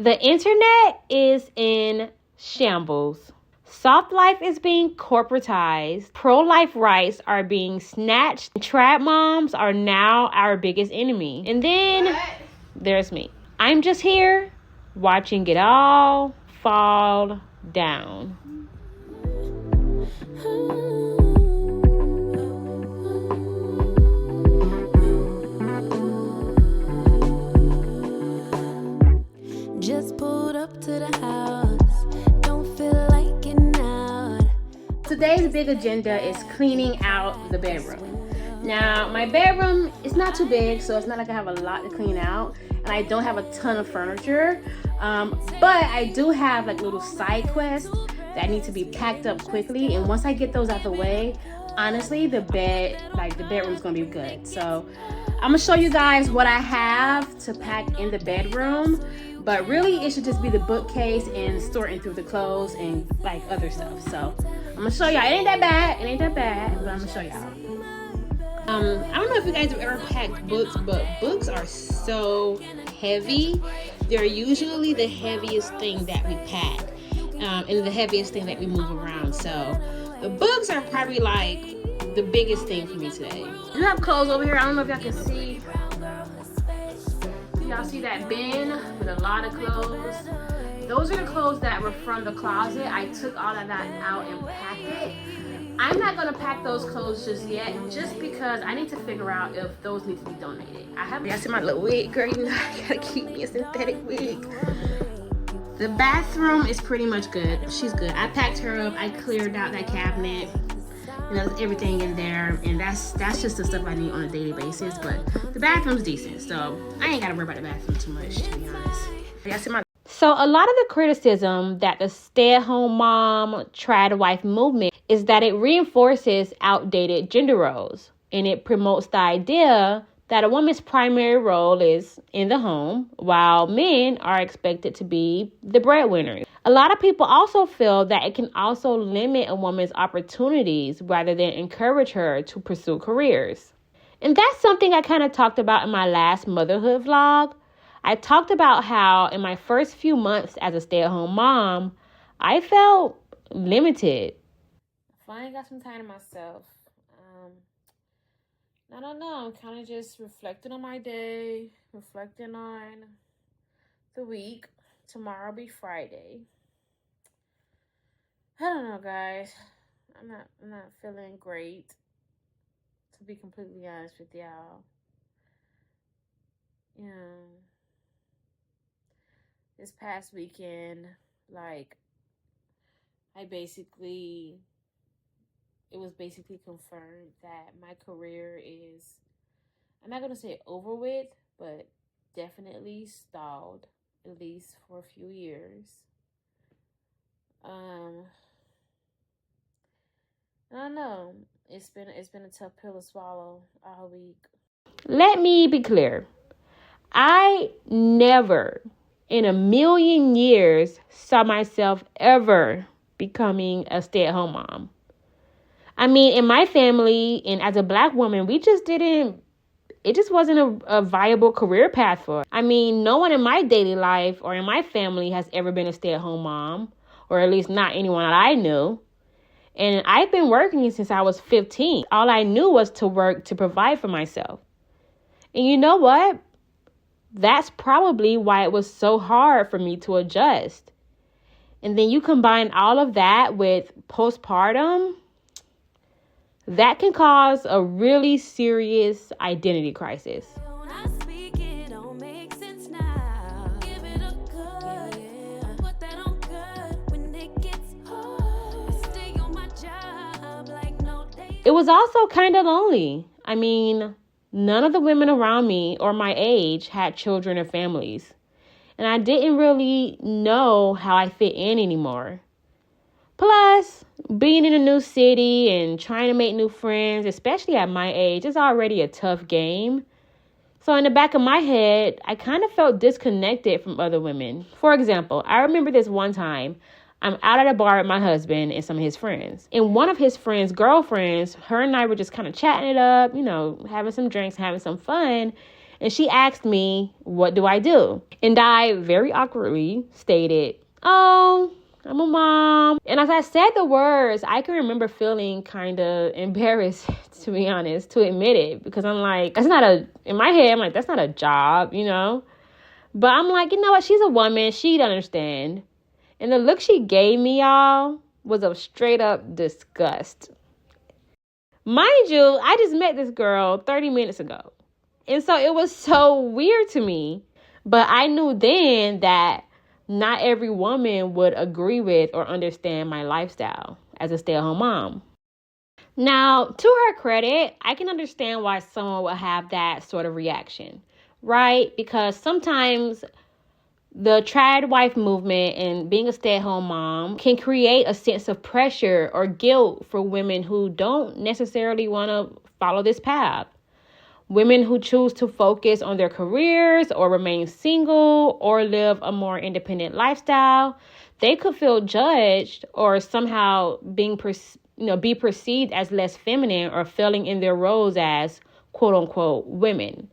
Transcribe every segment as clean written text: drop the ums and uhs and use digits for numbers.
The internet is in shambles. Soft life is being corporatized. Pro-life rights are being snatched. Trad moms are now our biggest enemy. And then there's me. I'm just here watching it all fall down. Just pulled up to the house. Don't feel like getting out. Today's big agenda is cleaning out the bedroom. Now, my bedroom is not too big, so it's not like I have a lot to clean out, and I don't have a ton of furniture, but I do have like little side quests that need to be packed up quickly, and once I get those out the way, honestly, the bedroom's gonna be good. So I'm gonna show you guys what I have to pack in the bedroom, but really it should just be the bookcase and sorting through the clothes and like other stuff. So I'm gonna show y'all. It ain't that bad, but I'm gonna show y'all. I don't know if you guys have ever packed books, but books are so heavy. They're usually the heaviest thing that we pack, and the heaviest thing that we move around. So the books are probably like the biggest thing for me today. I have clothes over here. I don't know if y'all can see. Do y'all see that bin with a lot of clothes? Those are the clothes that were from the closet. I took all of that out and packed it. I'm not gonna pack those clothes just yet, just because I need to figure out if those need to be donated. Y'all see my little wig, girl? You know I gotta keep me a synthetic wig. The bathroom is pretty much good. She's good. I packed her up. I cleared out that cabinet. You know, everything in there, and that's just the stuff I need on a daily basis. But the bathroom's decent, so I ain't gotta worry about the bathroom too much, to be honest. Y'all see my. So a lot of the criticism that the stay-at-home mom, trad wife movement is that it reinforces outdated gender roles, and it promotes the idea that a woman's primary role is in the home, while men are expected to be the breadwinners. A lot of people also feel that it can also limit a woman's opportunities rather than encourage her to pursue careers. And that's something I kind of talked about in my last motherhood vlog. I talked about how in my first few months as a stay-at-home mom, I felt limited. I finally got some time to myself. I don't know, I'm kind of just reflecting on my day, reflecting on the week. Tomorrow will be Friday. I don't know, guys. I'm not feeling great, to be completely honest with y'all. This past weekend, it was basically confirmed that my career is, I'm not going to say over with, but definitely stalled, at least for a few years. I don't know. It's been a tough pill to swallow all week. Let me be clear. I never in a million years saw myself ever becoming a stay-at-home mom. I mean, in my family and as a Black woman, it just wasn't a viable career path for us. I mean, no one in my daily life or in my family has ever been a stay-at-home mom, or at least not anyone that I knew. And I've been working since I was 15. All I knew was to work to provide for myself. And you know what? That's probably why it was so hard for me to adjust. And then you combine all of that with postpartum, that can cause a really serious identity crisis. It was also kind of lonely. I mean, none of the women around me or my age had children or families. And I didn't really know how I fit in anymore. Plus, being in a new city and trying to make new friends, especially at my age, is already a tough game. So in the back of my head, I kind of felt disconnected from other women. For example, I remember this one time, I'm out at a bar with my husband and some of his friends. And one of his friends' girlfriends, her and I were just kind of chatting it up, having some drinks, having some fun. And she asked me, what do I do? And I very awkwardly stated, oh, I'm a mom. And as I said the words, I can remember feeling kind of embarrassed, to be honest, to admit it. Because I'm like, in my head, I'm like, that's not a job, you know? But I'm like, you know what? She's a woman. She'd understand. And the look she gave me, y'all, was of straight up disgust. Mind you, I just met this girl 30 minutes ago. And so it was so weird to me. But I knew then that not every woman would agree with or understand my lifestyle as a stay-at-home mom. Now, to her credit, I can understand why someone would have that sort of reaction, right? Because sometimes the trad wife movement and being a stay-at-home mom can create a sense of pressure or guilt for women who don't necessarily want to follow this path. Women who choose to focus on their careers or remain single or live a more independent lifestyle, they could feel judged or somehow be perceived as less feminine or failing in their roles as quote unquote women.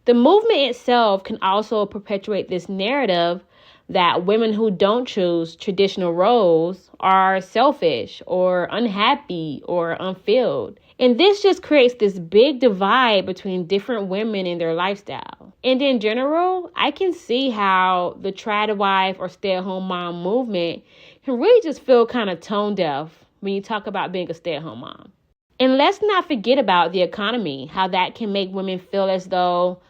The movement itself can also perpetuate this narrative that women who don't choose traditional roles are selfish or unhappy or unfulfilled. And this just creates this big divide between different women in their lifestyle. And in general, I can see how the trad wife or stay-at-home mom movement can really just feel kind of tone deaf when you talk about being a stay-at-home mom. And let's not forget about the economy, how that can make women feel as though,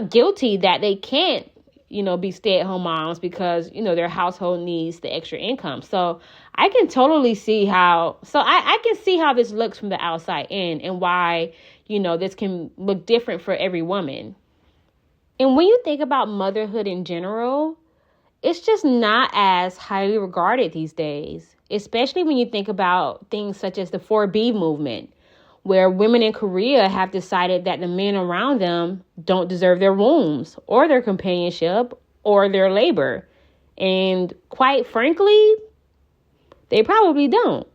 guilty that they can't, be stay-at-home moms because, their household needs the extra income. So I can totally see I can see how this looks from the outside in and why, this can look different for every woman. And when you think about motherhood in general, it's just not as highly regarded these days, especially when you think about things such as the 4B movement, where women in Korea have decided that the men around them don't deserve their wombs or their companionship or their labor. And quite frankly, they probably don't.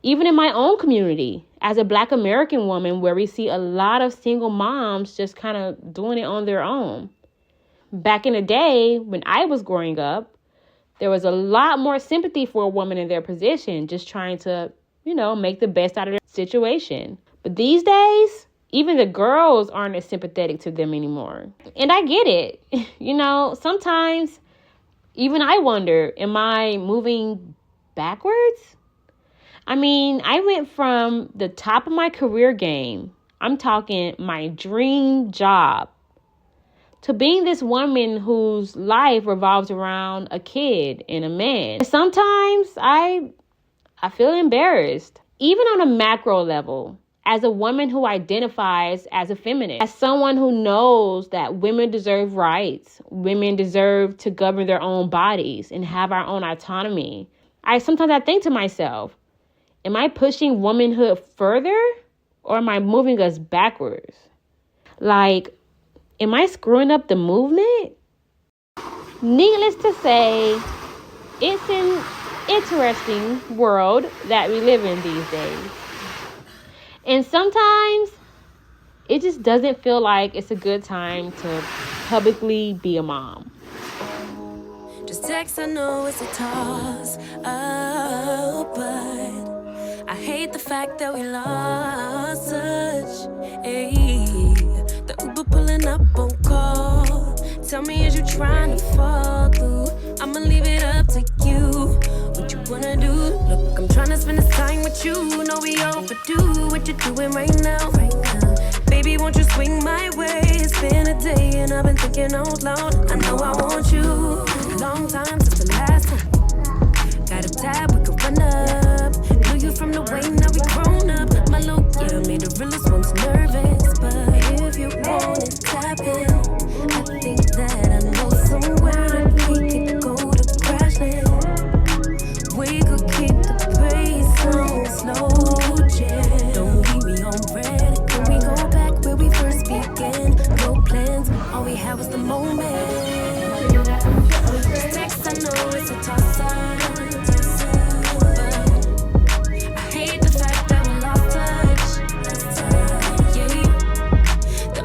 Even in my own community, as a Black American woman, where we see a lot of single moms just kind of doing it on their own. Back in the day, when I was growing up, there was a lot more sympathy for a woman in their position, just trying to make the best out of their situation. But these days, even the girls aren't as sympathetic to them anymore. And I get it. Sometimes even I wonder, am I moving backwards? I mean, I went from the top of my career game, I'm talking my dream job, to being this woman whose life revolves around a kid and a man. Sometimes I feel embarrassed, even on a macro level, as a woman who identifies as a feminist, as someone who knows that women deserve rights, women deserve to govern their own bodies and have our own autonomy. Sometimes I think to myself, am I pushing womanhood further or am I moving us backwards? Like, am I screwing up the movement? Needless to say, it's an interesting world that we live in these days. And sometimes it just doesn't feel like it's a good time to publicly be a mom. Just text, I know it's a toss up, but I hate the fact that we lost touch. Ayy, the Uber pulling up on call. Tell me, is you trying to fall through? I'ma leave it up to you. What you wanna do? Look, I'm trying to spend this time with you. Know we overdue. What you doing right now? Baby, won't you swing my way? It's been a day and I've been thinking out loud. I know I want you. Long time since the last time. Got a tab, we could run up. Knew you from the way, now we grown up. My look, yeah, made the realest ones nervous. But if you want it, tap in. I think that I know somewhere that we could go to crash land. We could keep the pace on slow jam. Don't leave me on red. Can we go back where we first began? No plans, all we had was the moment. Text, I know it's a toss-up. I hate the fact that we lost touch. Yeah, the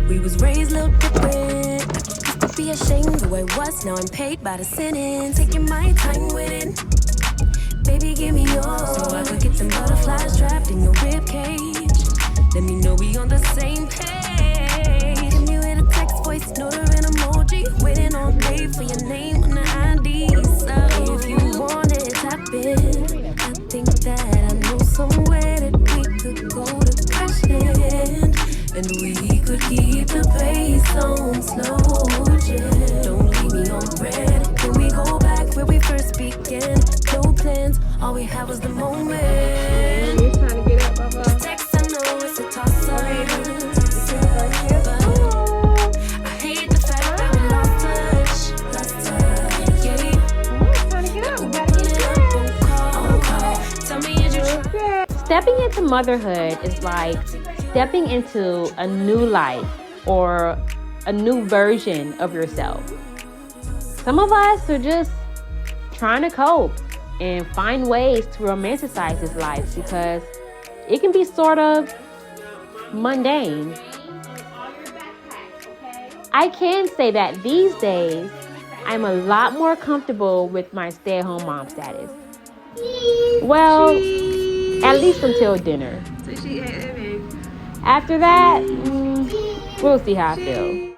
We was raised a little different. Used to be ashamed who I was, now I'm paid by the sentence. Taking my time with it. Baby, give me yours, so I could get them butterflies trapped in your rib cage. Let me know we on the same page. Give me with a text, voice note, or an emoji. Waiting all day for your name on the ID. So if you want it, tap in. I think that I know somewhere that we could go to crash land. And we could keep the pace on slow jam. Don't leave me on red. Can we go back where we first began? No plans, all we had was the moment. He's trying to get up, Bubba. Text, I know it's a toss-up. I hate the fact that we lost touch. Yeah. Trying to get up. We gotta get Tell me, is you trying? Stepping into motherhood is like stepping into a new life or a new version of yourself. Some of us are just trying to cope and find ways to romanticize this life because it can be sort of mundane. I can say that these days I'm a lot more comfortable with my stay-at-home mom status. Well, at least until dinner. After that, we'll see how I feel.